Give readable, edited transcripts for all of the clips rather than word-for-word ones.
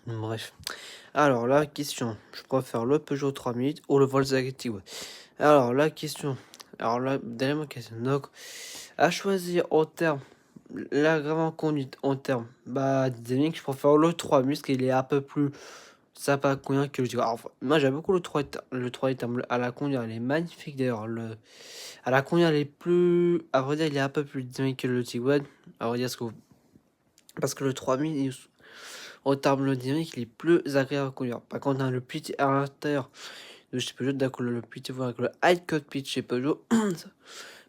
Bref. Alors, la question, je préfère le Peugeot 3000 ou le Volkswagen Tiguan? Alors, la question, alors là, dernière question. Donc, à choisir en termes, la grave conduite en termes, bah, dynamique, je préfère le 3000 parce qu'il est un peu plus sympa à conduire que le Tiguan. Alors, enfin, moi, j'aime beaucoup le 3 termes à la conduire, il est magnifique d'ailleurs. À la conduire, il est plus, à vrai dire, il est un peu plus dynamique que le Tiguan. À vrai dire, parce que le 3000, en termes de dynamique, il est plus agréable à conduire. Par contre, on a le petit à l'intérieur de chez Peugeot, d'accord, le petit avec le high cockpit chez Peugeot.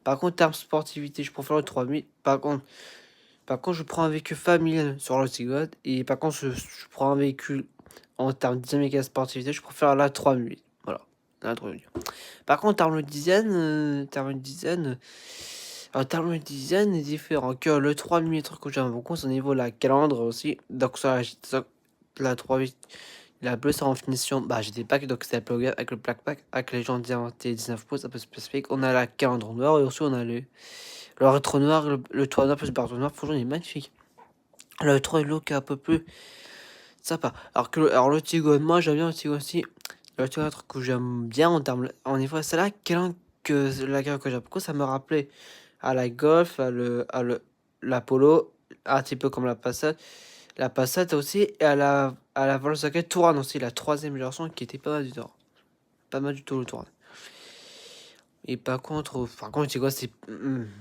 Par contre, en termes sportivité, je préfère le 3000. Par contre, je prends un véhicule familial sur le Tiguan. Et par contre, je prends un véhicule en termes de dynamique et sportivité, je préfère la 3000. Voilà, la 3000. Par contre, en termes de design, est différent que le 3000 que j'aime beaucoup, c'est au niveau de la calandre aussi. Donc, la 3000, la bleue, c'est en finition. Bah, j'ai des packs, donc c'est plug avec le Black Pack, avec les gens diamantés 19 pouces, un peu spécifique. On a la calandre noire et aussi on a le rétro noir, le toit noir plus le barreau noir. Franchement, il est magnifique. Le 3 look est un peu plus sympa. Alors le Tiguan, moi j'aime bien le Tiguan aussi. Le Tiguan, un truc que j'aime bien en termes, en niveau, c'est la calandre que j'aime beaucoup. Ça me rappelait à la Golf, l'Apollo, un petit peu comme la Passat aussi, et à la Volkswagen Touran aussi, la troisième génération qui était pas mal du tout. Pas mal du tout le Touran. Et tu vois,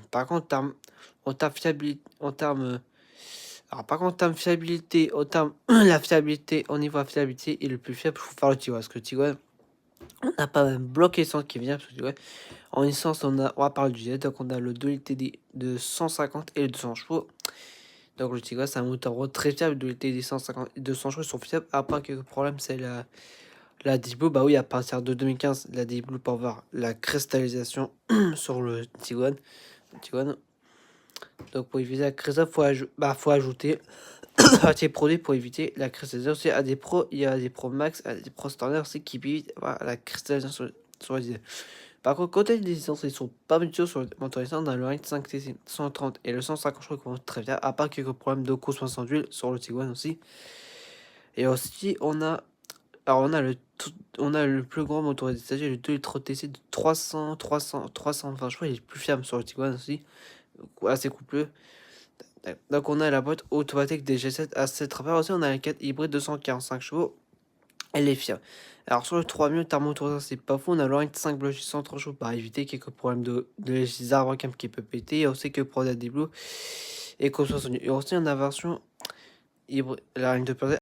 par contre, en termes fiabilité, en termes fiabilité, la fiabilité, au niveau de la fiabilité, est le plus fiable, il faut faire le Tiguan. Parce que le Tiguan, on n'a pas un bloc essence qui vient, parce que Tiguan, en essence, on va parler du jet, donc on a le 2 litres TDI de 150 et le 200 chevaux. Donc le Tigre, c'est un moteur très fiable, de l'été des 150 et 200 chevaux sont fiables. À part quelques problèmes, c'est la Deep Blue. Bah oui, à partir de 2015, la Deep Blue pour avoir la cristallisation sur le Tiguan. Donc pour éviter la cristallisation, faut ajouter un petit produit pour éviter la cristallisation. Aussi, il y a des Pro Max, des Pro Standard aussi qui évitent la cristallisation sur le diesel. Par contre, côté des licences, ils sont pas du tout sur le motorisant. On a le Range 5TC 130 et le 150, je crois qu'on va très bien. À part quelques problèmes de consommation d'huile sur le Tiguan aussi. Et aussi, on a le plus grand motorisé, le 2 litres TC de 320 chevaux. Il est plus fiable sur le Tiguan aussi. Assez coupleux. Donc, on a la boîte automatique des G7 à 7 rapports. Aussi, on a la 4 hybride 245 chevaux. Elle est fiable. Alors sur le 3000, motorisation, c'est pas fou. On a le Range 5 blocs 130 chevaux pour éviter quelques problèmes de les arbres qui peut péter. Il y a aussi que pour des Blue et qu'on soit. Et aussi on a la version hybride, la ligne de